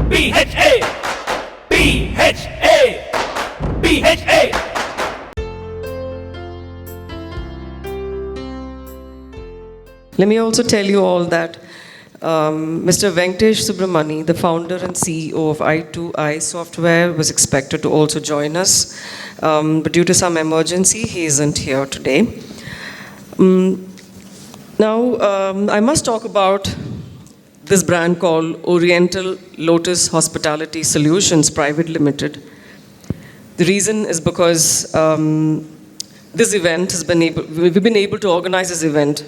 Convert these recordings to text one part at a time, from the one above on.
PHA, PHA, PHA. Let me also tell you all that Mr. Venkatesh Subramani, the founder and CEO of i2i Software, was expected to also join us, but due to some emergency, he isn't here today. Now, I must talk about this brand called Oriental Lotus Hospitality Solutions Private Limited. The reason is because this event we've been able to organize this event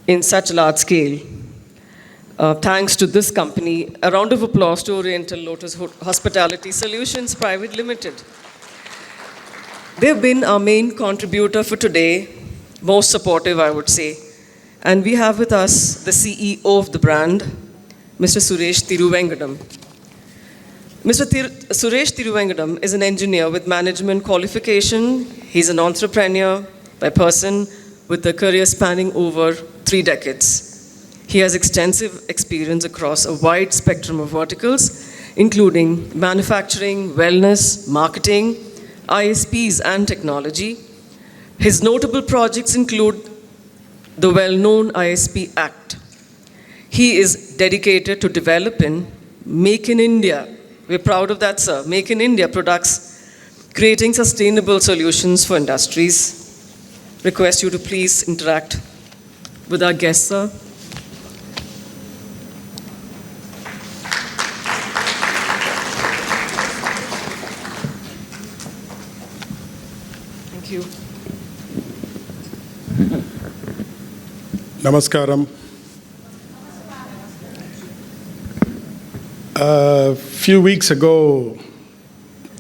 in such large scale. Thanks to this company, a round of applause to Oriental Lotus Hospitality Solutions Private Limited. They've been our main contributor for today, most supportive, I would say. And we have with us the CEO of the brand, Mr. Suresh Thiruvengadam. Mr. Suresh Thiruvengadam is an engineer with management qualification. He's an entrepreneur by person with a career spanning over 3 decades. He has extensive experience across a wide spectrum of verticals, including manufacturing, wellness, marketing, ISPs, and technology. His notable projects include the well-known ISP Act. He is dedicated to developing Make in India. We're proud of that, sir. Make in India products, creating sustainable solutions for industries. Request you to please interact with our guests, sir. Thank you. Namaskaram. A few weeks ago,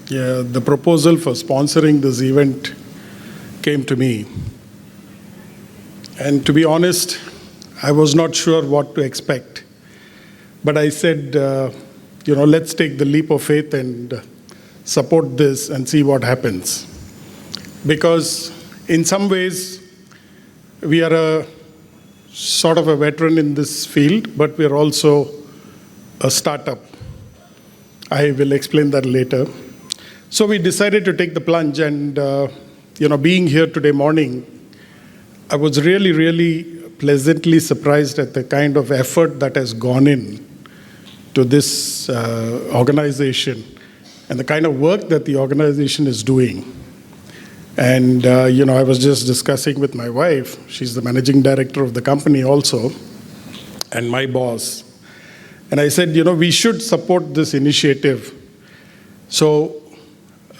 the proposal for sponsoring this event came to me. And to be honest, I was not sure what to expect. But I said, let's take the leap of faith and support this and see what happens. Because in some ways, we are a sort of a veteran in this field, but we're also a startup. I will explain that later. So we decided to take the plunge, and being here today morning, I was really, really pleasantly surprised at the kind of effort that has gone in to this organization and the kind of work that the organization is doing. And, I was just discussing with my wife, she's the managing director of the company also, and my boss. And I said, we should support this initiative. So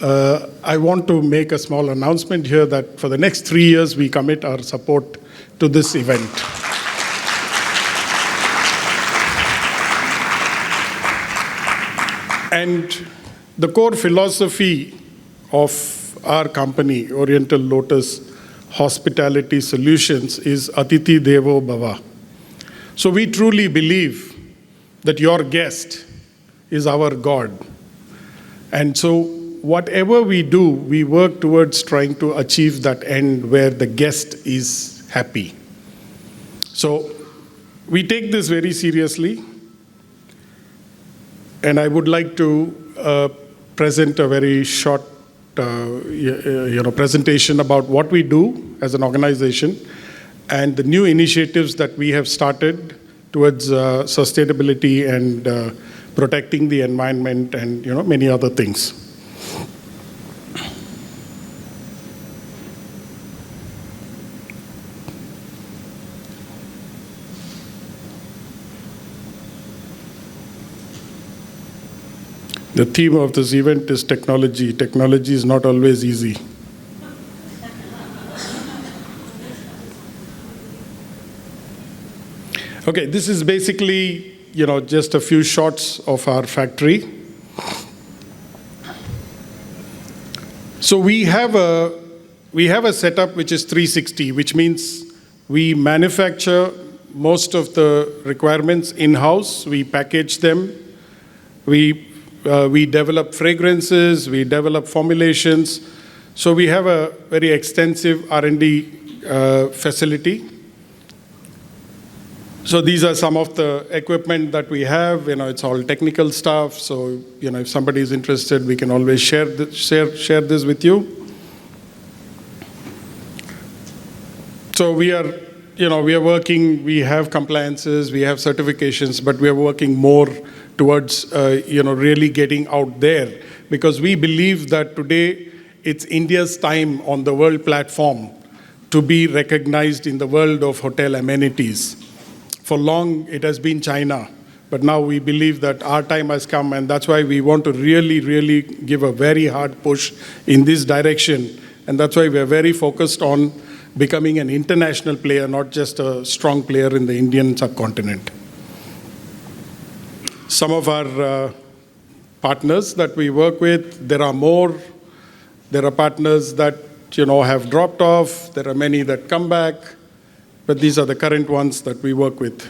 I want to make a small announcement here that for the next 3 years, we commit our support to this event. And the core philosophy of our company, Oriental Lotus Hospitality Solutions, is Atithi Devo Bhava. So we truly believe that your guest is our God. And so whatever we do, we work towards trying to achieve that end where the guest is happy. So we take this very seriously. And I would like to present a very short presentation about what we do as an organization and the new initiatives that we have started towards sustainability and protecting the environment and many other things. The theme of this event is technology. Technology is not always easy. Okay, this is basically, just a few shots of our factory. So we have a setup which is 360, which means we manufacture most of the requirements in-house. We package them. We develop fragrances, we develop formulations. So we have a very extensive R&D facility. So these are some of the equipment that we have. It's all technical stuff. So, if somebody is interested, we can always share this with you. So we are working, we have compliances, we have certifications, but we are working more towards, really getting out there, because we believe that today it's India's time on the world platform to be recognized in the world of hotel amenities. For long, it has been China, but now we believe that our time has come, and that's why we want to really, really give a very hard push in this direction. And that's why we are very focused on becoming an international player, not just a strong player in the Indian subcontinent. Some of our partners that we work with, there are more. There are partners that have dropped off. There are many that come back. But these are the current ones that we work with.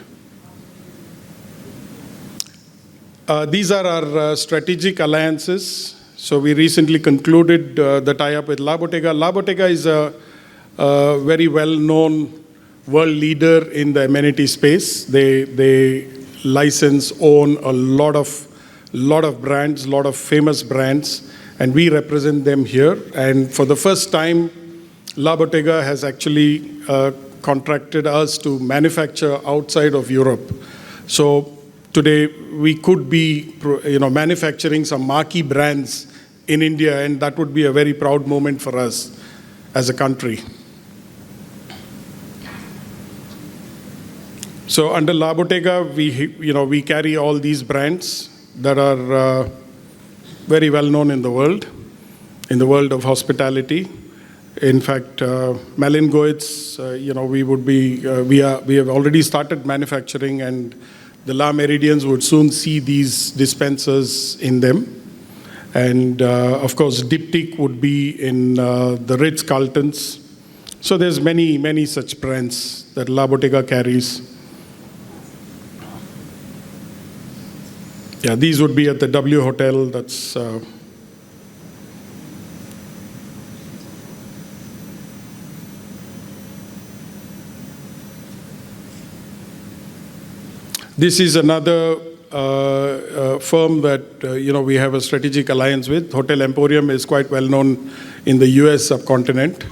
These are our strategic alliances. So we recently concluded the tie-up with La Bottega. La Bottega is a very well-known world leader in the amenity space. They license, own a lot of brands, a lot of famous brands, and we represent them here. And for the first time, La Bottega has actually contracted us to manufacture outside of Europe. So today we could be manufacturing some marquee brands in India, and that would be a very proud moment for us as a country. So under La Bottega, we carry all these brands that are very well known in the world of hospitality. In fact, Malin Goetz, we have already started manufacturing, and the La Meridians would soon see these dispensers in them. And of course, Diptyque would be in the Ritz-Carltons. So there's many such brands that La Bottega carries. Yeah, these would be at the W Hotel. That's this is another firm that we have a strategic alliance with. Hotel Emporium is quite well known in the US subcontinent,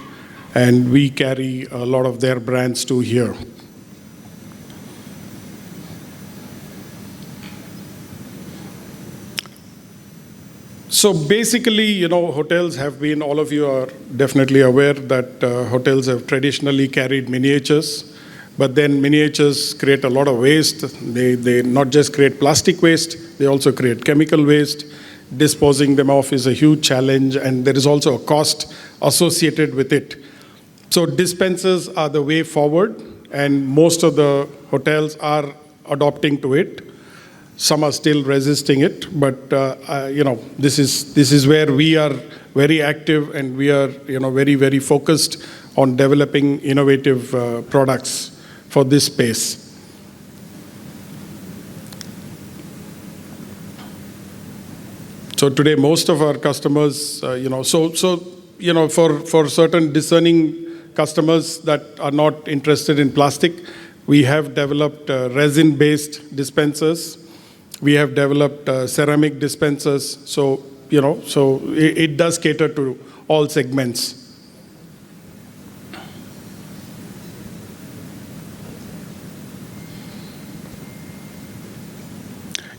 and we carry a lot of their brands too here. So basically, hotels have been, all of you are definitely aware that hotels have traditionally carried miniatures, but then miniatures create a lot of waste. They not just create plastic waste, they also create chemical waste. Disposing them off is a huge challenge, and there is also a cost associated with it. So dispensers are the way forward, and most of the hotels are adopting to it. Some are still resisting it, but this is where we are very active, and we are very, very focused on developing innovative products for this space. So today, most of our customers, for certain discerning customers that are not interested in plastic, we have developed resin-based dispensers. We have developed ceramic dispensers. So it does cater to all segments.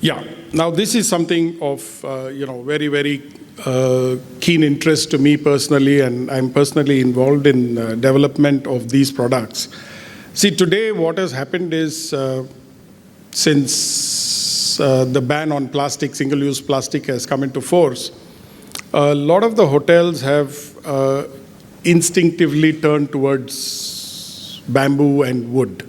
Yeah. Now this is something of very, very keen interest to me personally, and I'm personally involved in development of these products. See, today what has happened is since the ban on plastic, single-use plastic has come into force, a lot of the hotels have instinctively turned towards bamboo and wood.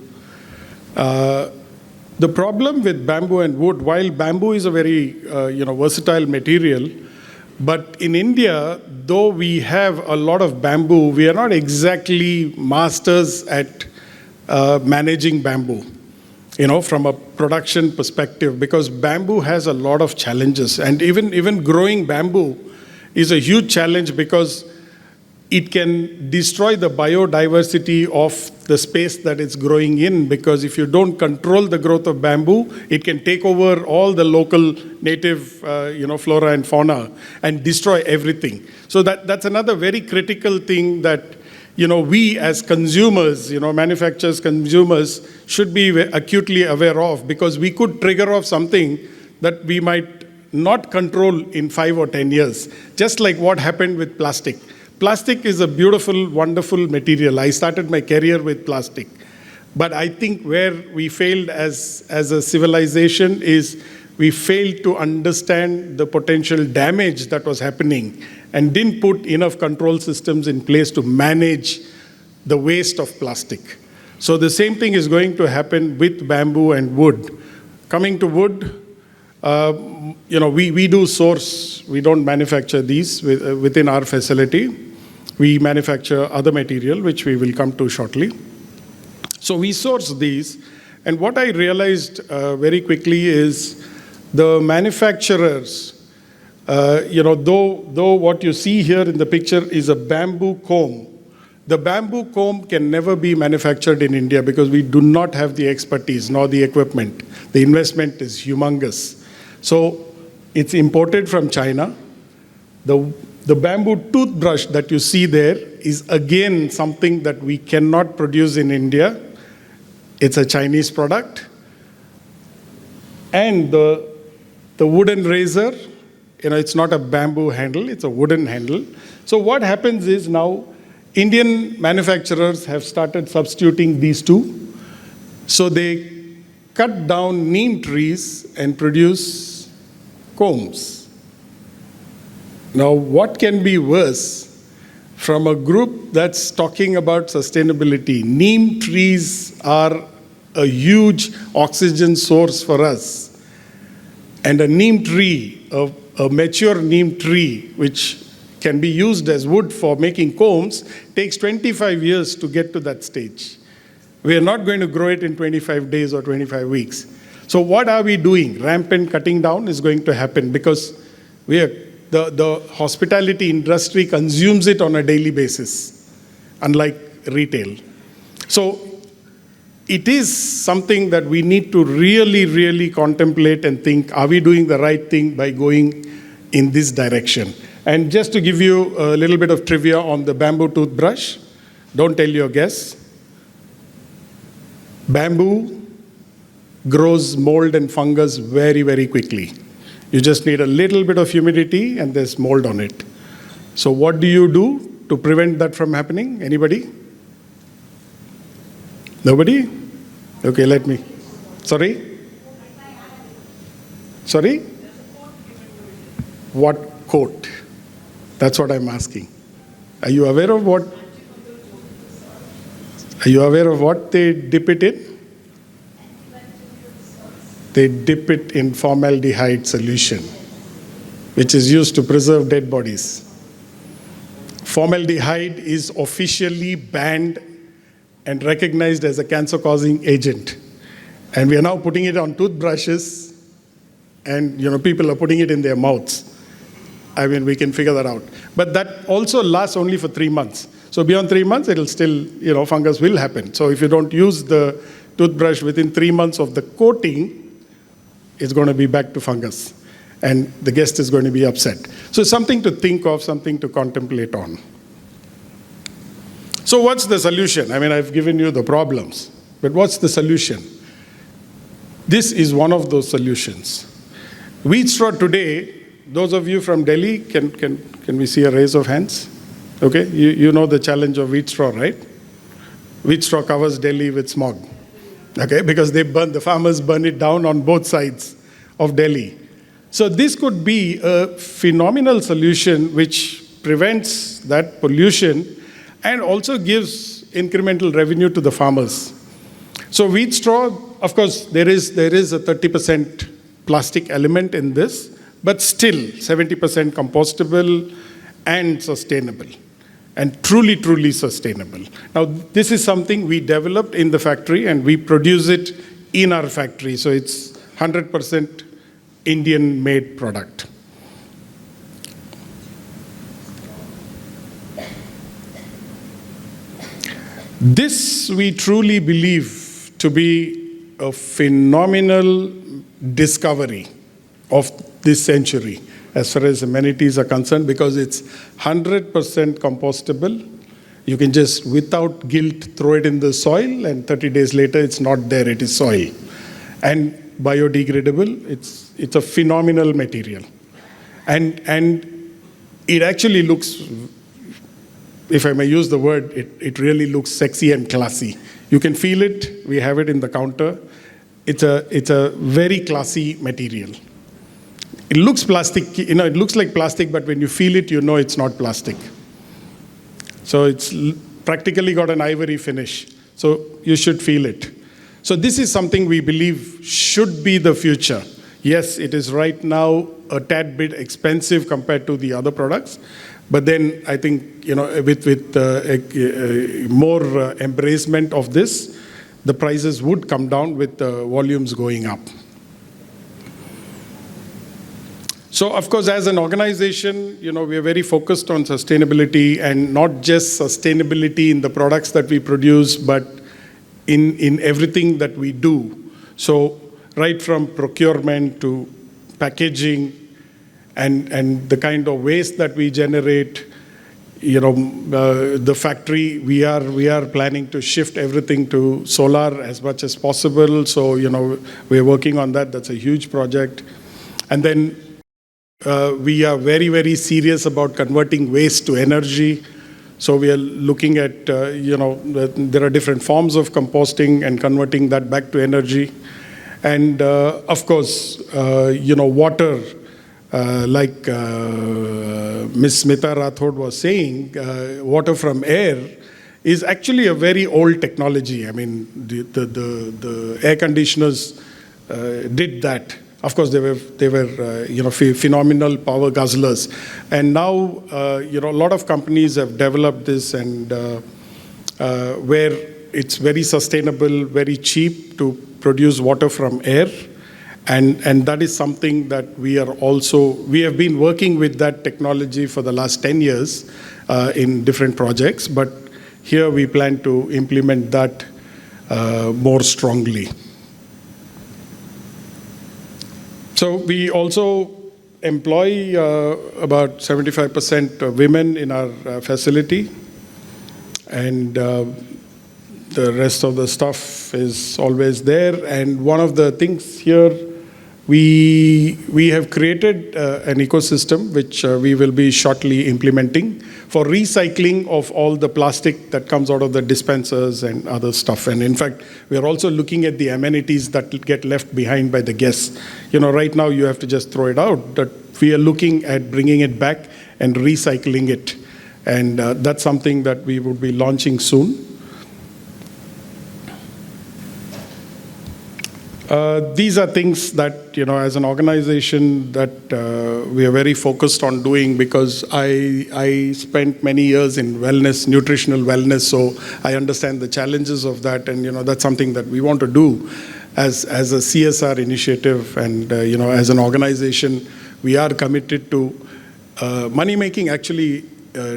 The problem with bamboo and wood, while bamboo is a very versatile material, but in India, though we have a lot of bamboo, we are not exactly masters at managing bamboo, from a production perspective, because bamboo has a lot of challenges. And even growing bamboo is a huge challenge, because it can destroy the biodiversity of the space that it's growing in, because if you don't control the growth of bamboo, it can take over all the local native flora and fauna and destroy everything. So that's another very critical thing that we as consumers, manufacturers, consumers, should be acutely aware of, because we could trigger off something that we might not control in 5 or 10 years, just like what happened with plastic. Plastic is a beautiful, wonderful material. I started my career with plastic. But I think where we failed as a civilization is we failed to understand the potential damage that was happening and didn't put enough control systems in place to manage the waste of plastic. So the same thing is going to happen with bamboo and wood. Coming to wood, we do source, we don't manufacture these within our facility. We manufacture other material, which we will come to shortly. So we source these, and what I realized very quickly is the manufacturers, though what you see here in the picture is a bamboo comb, the bamboo comb can never be manufactured in India because we do not have the expertise nor the equipment. The investment is humongous. So it's imported from China. The bamboo toothbrush that you see there is again something that we cannot produce in India. It's a Chinese product. And the wooden razor, it's not a bamboo handle, it's a wooden handle. So what happens is now Indian manufacturers have started substituting these two. So they cut down neem trees and produce combs. Now, what can be worse from a group that's talking about sustainability? Neem trees are a huge oxygen source for us. And a neem tree, a mature neem tree, which can be used as wood for making combs, takes 25 years to get to that stage. We are not going to grow it in 25 days or 25 weeks. So what are we doing? Rampant cutting down is going to happen because the hospitality industry consumes it on a daily basis, unlike retail. So it is something that we need to really, really contemplate and think, are we doing the right thing by going in this direction? And just to give you a little bit of trivia on the bamboo toothbrush, don't tell your guess. Bamboo grows mold and fungus very, very quickly. You just need a little bit of humidity and there's mold on it. So what do you do to prevent that from happening? Anybody? Nobody? Okay, let me. Sorry? Sorry? What coat? That's what I'm asking. Are you aware of what? Are you aware of what they dip it in? They dip it in formaldehyde solution, which is used to preserve dead bodies. Formaldehyde is officially banned and recognized as a cancer-causing agent. And we are now putting it on toothbrushes, and people are putting it in their mouths. I mean, we can figure that out. But that also lasts only for 3 months. So beyond 3 months, it'll still, fungus will happen. So if you don't use the toothbrush within 3 months of the coating, it's going to be back to fungus. And the guest is going to be upset. So something to think of, something to contemplate on. So what's the solution? I mean, I've given you the problems. But what's the solution? This is one of those solutions. Wheat straw today, those of you from Delhi, can we see a raise of hands? Okay, you know the challenge of wheat straw, right? Wheat straw covers Delhi with smog. Okay, because the farmers burn it down on both sides of Delhi. So this could be a phenomenal solution which prevents that pollution and also gives incremental revenue to the farmers. So wheat straw, of course, there is a 30% plastic element in this, but still 70% compostable and sustainable. And truly, truly sustainable. Now, this is something we developed in the factory and we produce it in our factory. So it's 100% Indian-made product. This we truly believe to be a phenomenal discovery of this century as far as amenities are concerned, because it's 100% compostable. You can just, without guilt, throw it in the soil, and 30 days later, it's not there, it is soil. And biodegradable, it's a phenomenal material. And it actually looks, if I may use the word, it really looks sexy and classy. You can feel it, we have it in the counter. It's a very classy material. It looks plastic, it looks like plastic, but when you feel it, you know it's not plastic. So it's practically got an ivory finish. So you should feel it. So this is something we believe should be the future. Yes, it is right now a tad bit expensive compared to the other products. But then I think, with more embracement of this, the prices would come down with the volumes going up. So, of course, as an organization, we are very focused on sustainability, and not just sustainability in the products that we produce, but in everything that we do. So, right from procurement to packaging and the kind of waste that we generate, the factory, we are planning to shift everything to solar as much as possible. So, we're working on that. That's a huge project. And then we are very, very serious about converting waste to energy. So we are looking at, there are different forms of composting and converting that back to energy. And of course, water, like Ms. Smita Rathod was saying, water from air is actually a very old technology. I mean, the air conditioners did that. Of course, they were phenomenal power guzzlers. And now, a lot of companies have developed this, and where it's very sustainable, very cheap to produce water from air. And that is something that we have been working with that technology for the last 10 years in different projects. But here we plan to implement that more strongly. So we also employ about 75% women in our facility, and the rest of the stuff is always there. And one of the things here, we have created an ecosystem which we will be shortly implementing for recycling of all the plastic that comes out of the dispensers and other stuff. And in fact, we are also looking at the amenities that get left behind by the guests. Right now you have to just throw it out, but we are looking at bringing it back and recycling it. And that's something that we would be launching soon. These are things that, as an organization, that we are very focused on doing, because I spent many years in wellness, nutritional wellness, so I understand the challenges of that, and that's something that we want to do as a CSR initiative, and as an organization, we are committed to money making. Actually,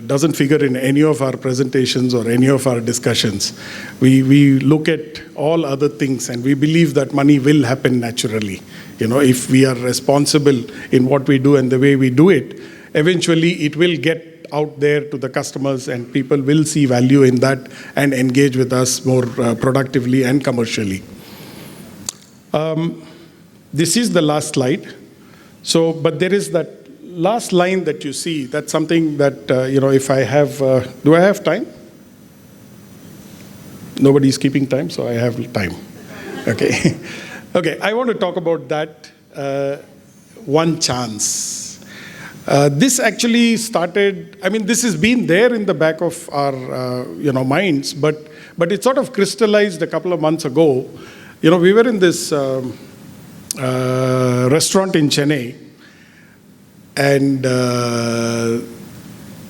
doesn't figure in any of our presentations or any of our discussions. We look at all other things, and we believe that money will happen naturally. If we are responsible in what we do and the way we do it, eventually it will get out there to the customers, and people will see value in that and engage with us more productively and commercially. This is the last slide. So, but there is that last line that you see. That's something that, if I have, do I have time? Nobody's keeping time, so I have time. Okay. Okay, I want to talk about that one chance. This actually started, this has been there in the back of our, minds, but it sort of crystallized a couple of months ago. We were in this restaurant in Chennai, and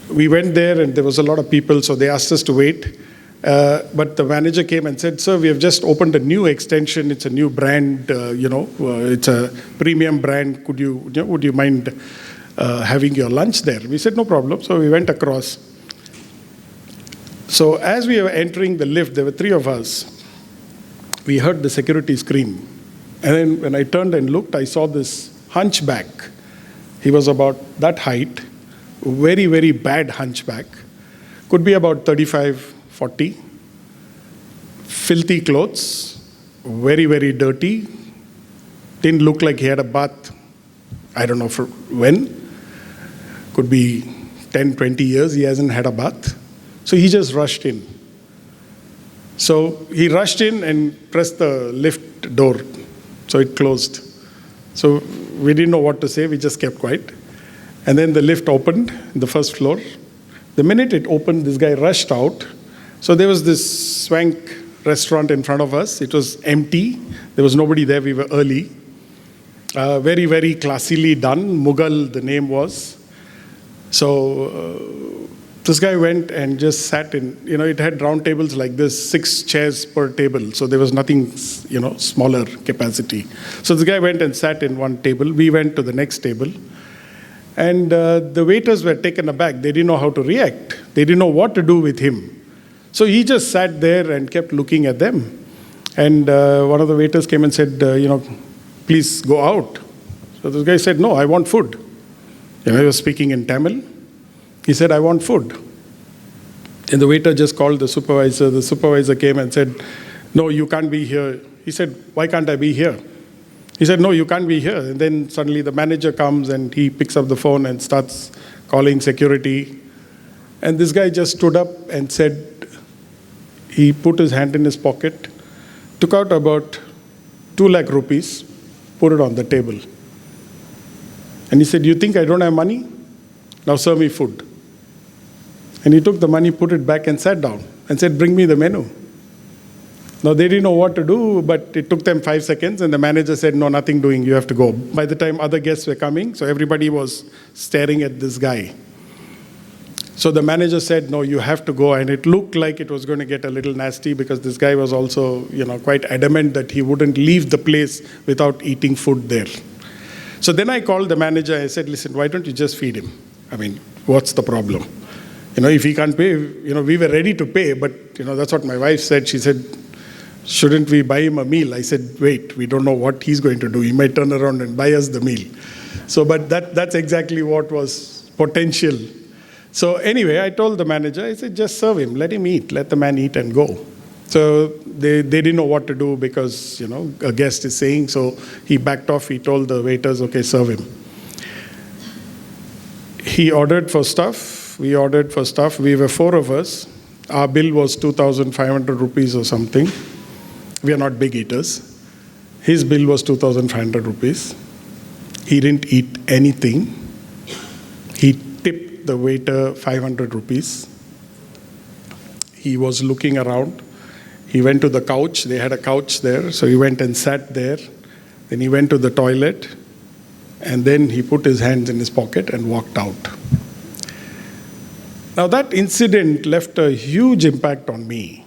we went there, and there was a lot of people, so they asked us to wait. But the manager came and said, "Sir, we have just opened a new extension. It's a new brand, it's a premium brand. Would you mind having your lunch there?" We said, "No problem." So we went across. So as we were entering the lift, there were three of us. We heard the security scream. And then when I turned and looked, I saw this hunchback. He was about that height, very, very bad hunchback. Could be about 35, 40. Filthy clothes, very, very dirty. Didn't look like he had a bath, I don't know for when. Could be 10, 20 years he hasn't had a bath. So he just rushed in. So he rushed in and pressed the lift door. So it closed. So we didn't know what to say. We just kept quiet. And then the lift opened in the first floor. The minute it opened, this guy rushed out. So there was this swank restaurant in front of us. It was empty. There was nobody there. We were early. Very, very classily done. Mughal, the name was. So this guy went and just sat in, it had round tables like this, 6 chairs per table. So there was nothing, smaller capacity. So this guy went and sat in one table. We went to the next table. And the waiters were taken aback. They didn't know how to react. They didn't know what to do with him. So he just sat there and kept looking at them. And one of the waiters came and said, please go out. So this guy said, no, I want food. He was speaking in Tamil. He said, I want food. And the waiter just called the supervisor. The supervisor came and said, no, you can't be here. He said, why can't I be here? He said, no, you can't be here. And then suddenly the manager comes and he picks up the phone and starts calling security. And this guy just stood up and said, he put his hand in his pocket, took out about 2 lakh rupees, put it on the table. And he said, you think I don't have money? Now serve me food. And he took the money, put it back and sat down and said, bring me the menu. Now they didn't know what to do, but it took them 5 seconds and the manager said, no, nothing doing, you have to go. By the time other guests were coming, so everybody was staring at this guy. So the manager said, no, you have to go. And it looked like it was going to get a little nasty because this guy was also, quite adamant that he wouldn't leave the place without eating food there. So then I called the manager. I said, listen, why don't you just feed him? I mean, what's the problem? If he can't pay, we were ready to pay, but, that's what my wife said. She said, shouldn't we buy him a meal? I said, wait, we don't know what he's going to do. He might turn around and buy us the meal. So, but that's exactly what was potential. So anyway, I told the manager, I said, just serve him, let him eat, let the man eat and go. So they didn't know what to do because, a guest is saying, so he backed off. He told the waiters, okay, serve him. He ordered for stuff. We ordered for stuff. We were 4 of us. Our bill was 2,500 rupees or something. We are not big eaters. His bill was 2,500 rupees. He didn't eat anything. He tipped the waiter 500 rupees. He was looking around. He went to the couch. They had a couch there. So he went and sat there. Then he went to the toilet. And then he put his hands in his pocket and walked out. Now that incident left a huge impact on me.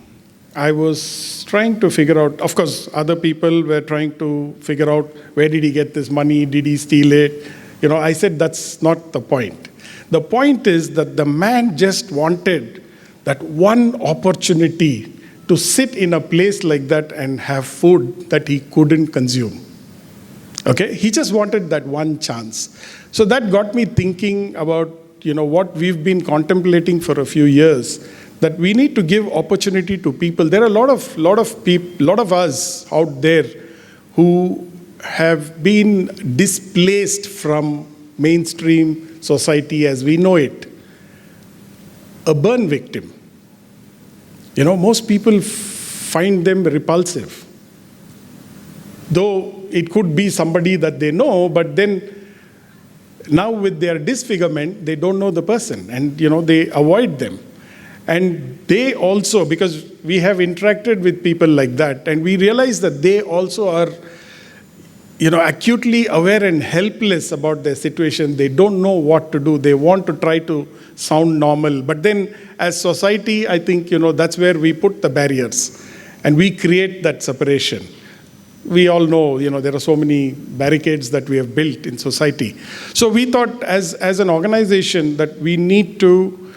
I was trying to figure out, of course, other people were trying to figure out where did he get this money, did he steal it? I said that's not the point. The point is that the man just wanted that one opportunity to sit in a place like that and have food that he couldn't consume. Okay, he just wanted that one chance. So that got me thinking about, what we've been contemplating for a few years, that we need to give opportunity to people. There are a lot of us out there who have been displaced from mainstream society as we know it. A burn victim. Most people find them repulsive. Though it could be somebody that they know, but then now with their disfigurement, they don't know the person and, they avoid them. And they also, because we have interacted with people like that, and we realize that they also are, acutely aware and helpless about their situation. They don't know what to do. They want to try to sound normal. But then as society, I think, that's where we put the barriers and we create that separation. We all know, there are so many barricades that we have built in society. So we thought as an organization that we need to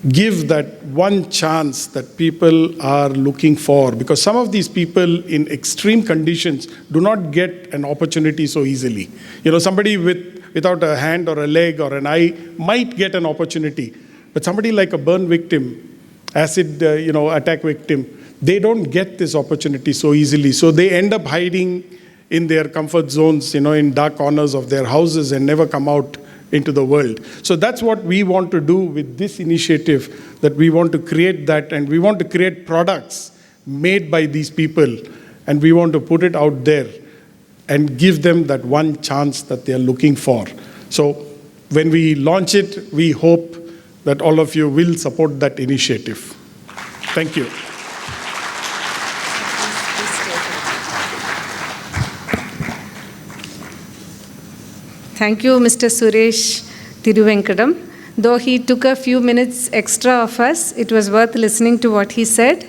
give that one chance that people are looking for, because some of these people in extreme conditions do not get an opportunity so easily. Somebody without a hand or a leg or an eye might get an opportunity, but somebody like a burn victim, acid attack victim, they don't get this opportunity so easily. So they end up hiding in their comfort zones, in dark corners of their houses, and never come out into the world. So that's what we want to do with this initiative, that we want to create that, and we want to create products made by these people, and we want to put it out there and give them that one chance that they are looking for. So when we launch it, we hope that all of you will support that initiative. Thank you. Thank you, Mr. Suresh Thiruvengadam. Though he took a few minutes extra of us, it was worth listening to what he said.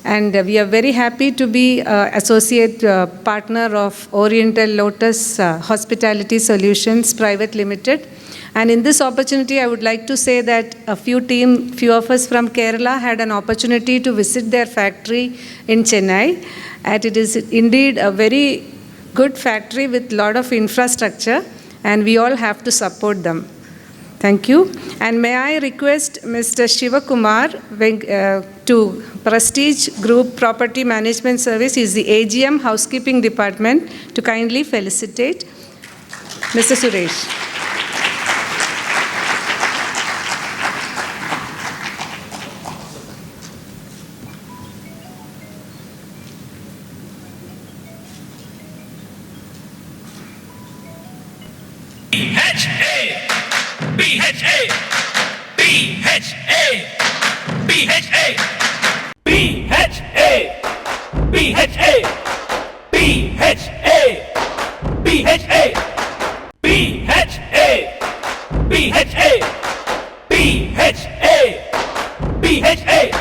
And we are very happy to be associate partner of Oriental Lotus Hospitality Solutions Private Limited. And in this opportunity, I would like to say that a few of us from Kerala had an opportunity to visit their factory in Chennai. And it is indeed a very good factory with a lot of infrastructure, and we all have to support them. Thank you. And may I request Mr. Shivakumar to Prestige Group Property Management Service, is the AGM Housekeeping Department, to kindly felicitate Mr. Suresh. PHA, PHA, PHA, PHA, PHA, PHA, PHA, PHA, PHA, PHA, PHA, PHA.